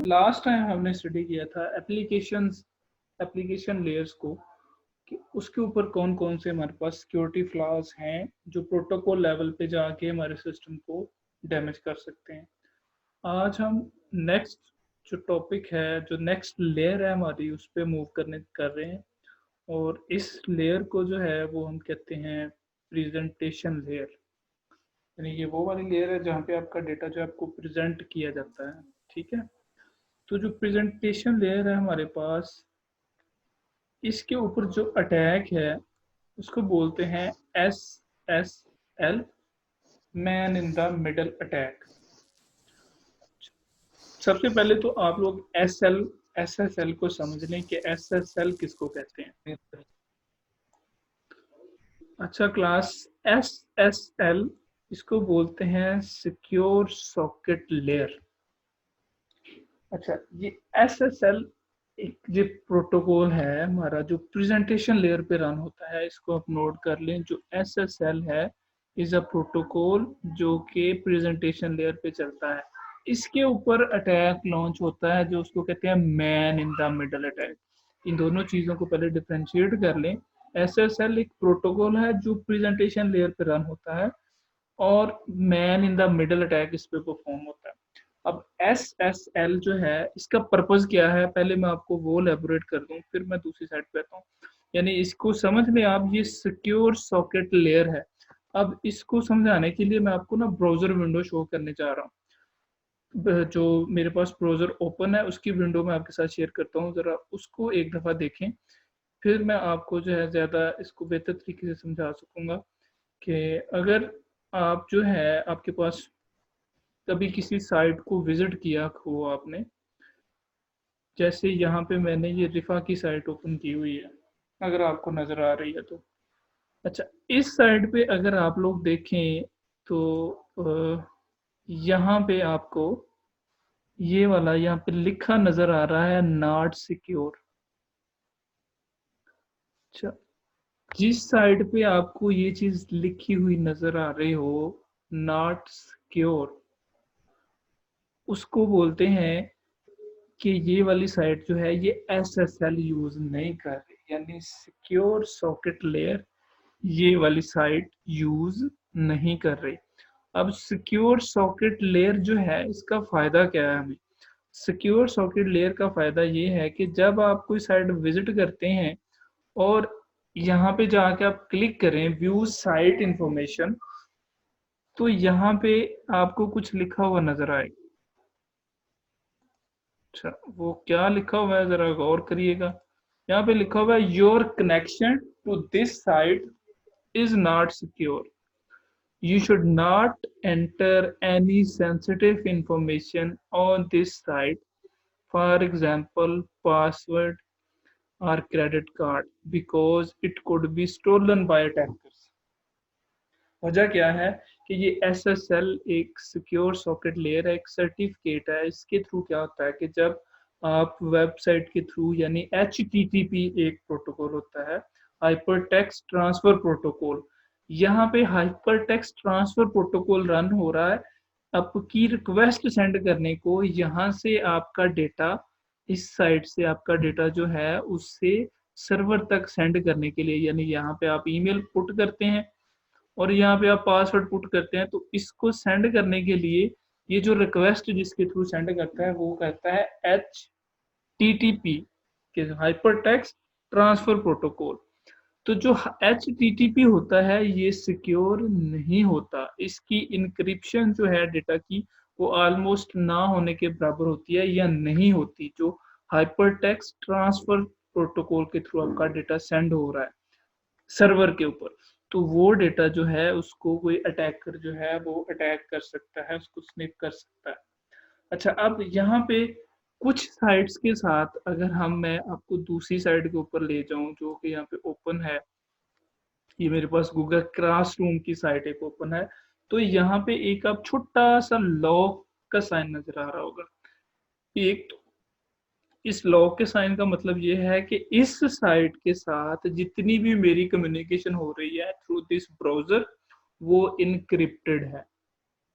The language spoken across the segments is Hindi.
लास्ट टाइम हमने स्टडी किया था एप्लीकेशन लेयर्स को, कि उसके ऊपर कौन कौन से हमारे पास सिक्योरिटी फ्लॉज हैं जो प्रोटोकॉल लेवल पे जाके हमारे सिस्टम को डैमेज कर सकते हैं। आज हम नेक्स्ट जो टॉपिक है, जो नेक्स्ट लेयर है हमारी, उस पे मूव कर रहे हैं। और इस लेयर को जो है वो हम कहते हैं प्रेजेंटेशन लेयर। यानी ये वो वाली लेयर है जहाँ पे आपका डेटा जो है आपको प्रेजेंट किया जाता है। ठीक है, तो जो प्रेजेंटेशन लेयर है हमारे पास, इसके ऊपर जो अटैक है उसको बोलते हैं SSL, man in the middle attack. सबसे पहले तो आप लोग SSL को समझ लें कि SSL किसको कहते हैं। अच्छा क्लास, SSL इसको बोलते हैं सिक्योर सॉकेट लेयर। अच्छा, ये SSL एक जो प्रोटोकॉल है हमारा, जो प्रेजेंटेशन लेयर पे रन होता है, इसको आप नोट कर लें। जो SSL है इज अ प्रोटोकॉल जो कि प्रेजेंटेशन लेयर पे चलता है। इसके ऊपर अटैक लॉन्च होता है जो उसको कहते हैं man in the middle attack. इन दोनों चीज़ों को पहले डिफ्रेंशिएट कर लें। SSL एक प्रोटोकॉल है जो प्रेजेंटेशन लेयर पे रन होता है, और man in the middle attack इस पे परफॉर्म होता है। अब SSL जो है, इसका पर्पस क्या है, पहले मैं आपको वो एलेबोरेट कर दूं, फिर मैं दूसरी साइड पे आता हूँ। यानी इसको समझ लें आप, ये सिक्योर सॉकेट लेयर है। अब इसको समझाने के लिए मैं आपको ना ब्राउजर विंडो शो करने जा रहा हूँ। जो मेरे पास ब्राउजर ओपन है उसकी विंडो मैं आपके साथ शेयर करता हूँ, जरा उसको एक दफ़ा देखें, फिर मैं आपको जो है ज़्यादा इसको बेहतर तरीके से समझा सकूँगा। कि अगर आप जो है, आपके पास कभी किसी साइट को विजिट किया हो आपने, जैसे यहाँ पे मैंने ये रिफा की साइट ओपन की हुई है, अगर आपको नज़र आ रही है तो। अच्छा, इस साइट पे अगर आप लोग देखें तो यहाँ पे आपको ये वाला यहाँ पे लिखा नज़र आ रहा है नॉट सिक्योर। अच्छा, जिस साइट पे आपको ये चीज़ लिखी हुई नज़र आ रही हो, नॉट सिक्योर, उसको बोलते हैं कि ये वाली साइट जो है ये SSL यूज नहीं कर रही, यानी सिक्योर सॉकेट लेयर ये वाली साइट यूज नहीं कर रही। अब सिक्योर सॉकेट लेयर जो है, इसका फायदा क्या है हमें। सिक्योर सॉकेट लेयर का फायदा ये है कि जब आप कोई साइट विजिट करते हैं और यहाँ पे जाके आप क्लिक करें व्यू साइट इंफॉर्मेशन, तो यहाँ पे आपको कुछ लिखा हुआ नजर आएगा। अच्छा, वो क्या लिखा हुआ है जरा गौर करिएगा। यहाँ पे लिखा हुआ है your connection to this site is not secure, you should not enter any sensitive information on this site, for example password और credit card, because it could be stolen by attackers. वजह क्या है कि ये SSL एक सिक्योर सॉकेट लेयर है, एक सर्टिफिकेट है। इसके थ्रू क्या होता है कि जब आप वेबसाइट के थ्रू, यानी HTTP एक प्रोटोकॉल होता है, हाइपर टेक्स्ट ट्रांसफर प्रोटोकॉल, यहाँ पे hyper text transfer protocol run हो रहा है। आपकी रिक्वेस्ट सेंड करने को, यहाँ से आपका डेटा, इस साइट से आपका डेटा जो है उससे सर्वर तक सेंड करने के लिए, यानी यहाँ पे आप ईमेल पुट करते हैं और यहाँ पे आप पासवर्ड पुट करते हैं, तो इसको सेंड करने के लिए ये जो रिक्वेस्ट जिसके थ्रू सेंड करता है वो कहता है HTTP के हाइपर टेक्स्ट ट्रांसफर प्रोटोकॉल। तो जो HTTP होता है ये सिक्योर नहीं होता, इसकी इंक्रिप्शन जो है डेटा की वो ऑलमोस्ट ना होने के बराबर होती है या नहीं होती, जो हाइपर टेक्स्ट ट्रांसफर प्रोटोकॉल के थ्रू आपका डेटा सेंड हो रहा है सर्वर के ऊपर। तो वो डेटा जो है उसको कोई अटैकर जो है वो अटैक कर सकता है, उसको स्निप कर सकता है। अच्छा, अब यहाँ पे कुछ साइट्स के साथ अगर मैं आपको दूसरी साइट के ऊपर ले जाऊं जो कि यहाँ पे ओपन है, ये मेरे पास गूगल क्लासरूम की साइट एक ओपन है, तो यहाँ पे एक आप छोटा सा लॉक का साइन नजर आ रहा होगा। एक तो इस लॉक के साइन का मतलब ये है कि इस साइट के साथ जितनी भी मेरी कम्युनिकेशन हो रही है थ्रू दिस ब्राउजर वो इनक्रिप्टेड है।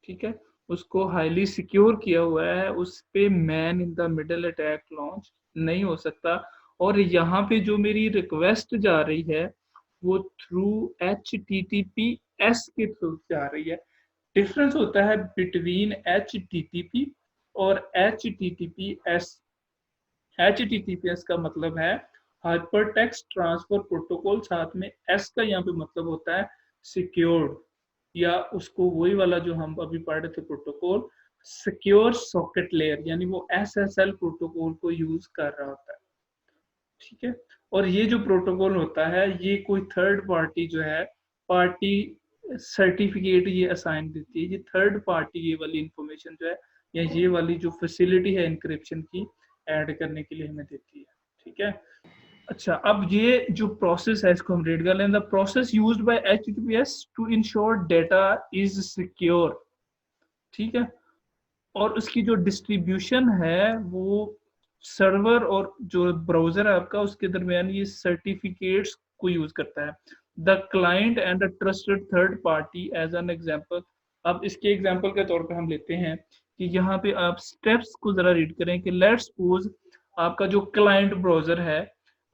ठीक है, उसको हाईली सिक्योर किया हुआ है, उस पे man in the middle attack launch नहीं हो सकता। और यहाँ पे जो मेरी रिक्वेस्ट जा रही है वो थ्रू HTTPS के थ्रू जा रही है। डिफरेंस होता है बिटवीन HTTP और HTTPS। HTTPS का मतलब है हाइपर टेक्स्ट ट्रांसफर प्रोटोकॉल, साथ में S का यहाँ पे मतलब होता है सिक्योर्ड, या उसको वही वाला जो हम अभी पढ़ रहे थे प्रोटोकॉल, सिक्योर सॉकेट लेयर, यानी वो SSL प्रोटोकॉल को यूज कर रहा होता है। ठीक है। और ये जो प्रोटोकॉल होता है ये कोई थर्ड पार्टी जो है पार्टी सर्टिफिकेट ये असाइन देती है, ये थर्ड पार्टी ये वाली इंफॉर्मेशन जो है या ये वाली जो फैसिलिटी है इंक्रिप्शन की ऐड करने के लिए हमें देती है। ठीक है। अच्छा, अब ये जो प्रोसेस है इसको हम रीड कर लें। The process used by HTTPS to ensure data is secure. ठीक है। और उसकी जो डिस्ट्रीब्यूशन है वो सर्वर और जो ब्राउजर है आपका उसके दरमियान ये सर्टिफिकेट्स को यूज करता है। The client and the trusted third party as an example. अब इसके एग्जांपल के तौर पे हम लेते हैं कि यहाँ पे आप स्टेप्स को जरा रीड करें कि लेट्स सपोज आपका जो क्लाइंट ब्राउजर है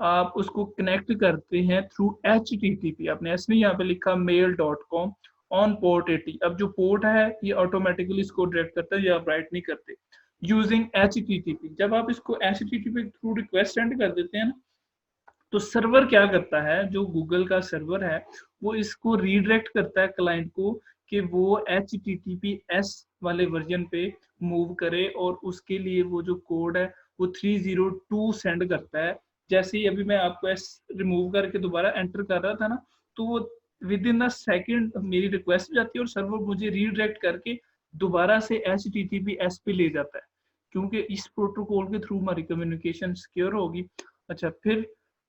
आप उसको कनेक्ट करते हैं थ्रू HTTP। आपने ऐसे यहाँ पे लिखा mail.com ऑन पोर्ट 80। अब जो पोर्ट है ये ऑटोमेटिकली इसको डायरेक्ट करता है, ये आप राइट नहीं करते। यूजिंग HTTP, जब आप इसको HTTP थ्रू रिक्वेस्ट सेंड कर देते हैं ना, तो सर्वर क्या करता है, जो गूगल का सर्वर है वो इसको रीडायरेक्ट करता है क्लाइंट को कि वो HTTPS वाले वर्जन पे मूव करे, और उसके लिए वो जो कोड है वो 302 सेंड करता है। जैसे ही अभी मैं आपको रिमूव करके दोबारा एंटर कर रहा था ना, तो वो विद इन अ सेकेंड मेरी रिक्वेस्ट जाती है और सर्वर मुझे रीडायरेक्ट करके दोबारा से HTTPS पे ले जाता है, क्योंकि इस प्रोटोकॉल के थ्रू हमारी कम्युनिकेशन सिक्योर होगी। अच्छा, फिर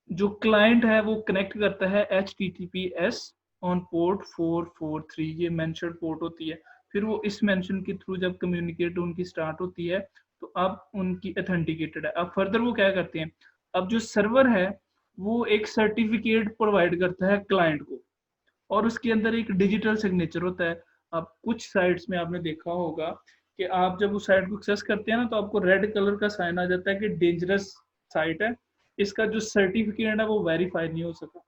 जो क्लाइंट है वो कनेक्ट करता है HTTPS ऑन पोर्ट 443, ये मेंशन पोर्ट होती है। फिर वो इस मेंशन के थ्रू जब कम्युनिकेट उनकी स्टार्ट होती है तो अब उनकी अथेंटिकेटेड है। अब फर्दर वो क्या करते हैं, अब जो सर्वर है वो एक सर्टिफिकेट प्रोवाइड करता है क्लाइंट को, और उसके अंदर एक डिजिटल सिग्नेचर होता है। अब कुछ साइट्स में आपने देखा होगा कि आप जब उस साइट को एक्सेस करते हैं ना तो आपको रेड कलर का साइन आ जाता है कि डेंजरस साइट है, इसका जो सर्टिफिकेट है वो वेरीफाई नहीं हो सका।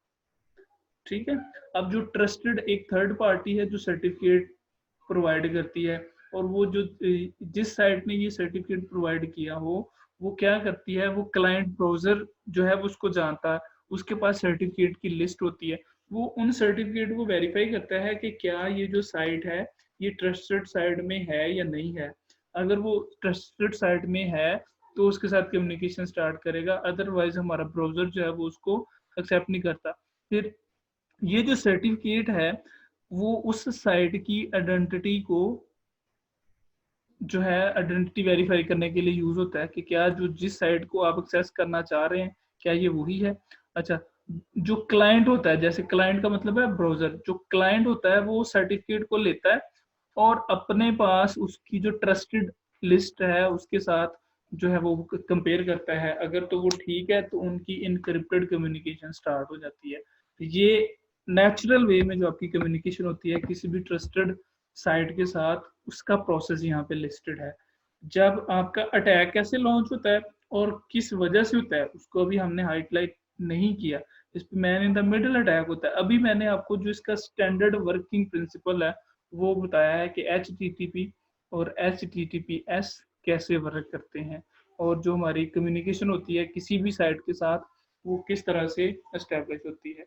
ठीक है। अब जो ट्रस्टेड एक थर्ड पार्टी है जो सर्टिफिकेट प्रोवाइड करती है, और वो जो जिस साइट ने ये सर्टिफिकेट प्रोवाइड किया हो वो क्या करती है, वो क्लाइंट ब्राउजर जो है वो उसको जानता है, उसके पास सर्टिफिकेट की लिस्ट होती है, वो उन सर्टिफिकेट को वेरीफाई करता है कि क्या ये जो साइट है ये ट्रस्टेड साइट में है या नहीं है। अगर वो ट्रस्टेड साइट में है तो उसके साथ कम्युनिकेशन स्टार्ट करेगा, अदरवाइज हमारा ब्राउजर जो है वो उसको एक्सेप्ट नहीं करता। फिर ये जो सर्टिफिकेट है वो उस साइट की आइडेंटिटी को जो है आइडेंटिटी वेरीफाई करने के लिए यूज होता है कि क्या जो जिस साइट को आप एक्सेस करना चाह रहे हैं क्या ये वही है। अच्छा, जो क्लाइंट होता है, जैसे क्लाइंट का मतलब है ब्राउजर, जो क्लाइंट होता है वो सर्टिफिकेट को लेता है और अपने पास उसकी जो ट्रस्टेड लिस्ट है उसके साथ जो है वो कंपेयर करता है। अगर तो वो ठीक है तो उनकी इनक्रिप्टेड कम्युनिकेशन स्टार्ट हो जाती है। ये नेचुरल वे में जो आपकी कम्युनिकेशन होती है किसी भी ट्रस्टेड साइट के साथ, उसका प्रोसेस यहाँ पे लिस्टेड है। जब आपका अटैक कैसे लॉन्च होता है और किस वजह से होता है उसको अभी हमने हाईलाइट नहीं किया। इस पे man in the middle attack होता है। अभी मैंने आपको जो इसका स्टैंडर्ड वर्किंग प्रिंसिपल है वो बताया है कि HTTP और HTTPS कैसे वर्क करते हैं, और जो हमारी कम्युनिकेशन होती है किसी भी साइट के साथ वो किस तरह से एस्टेब्लिश होती है।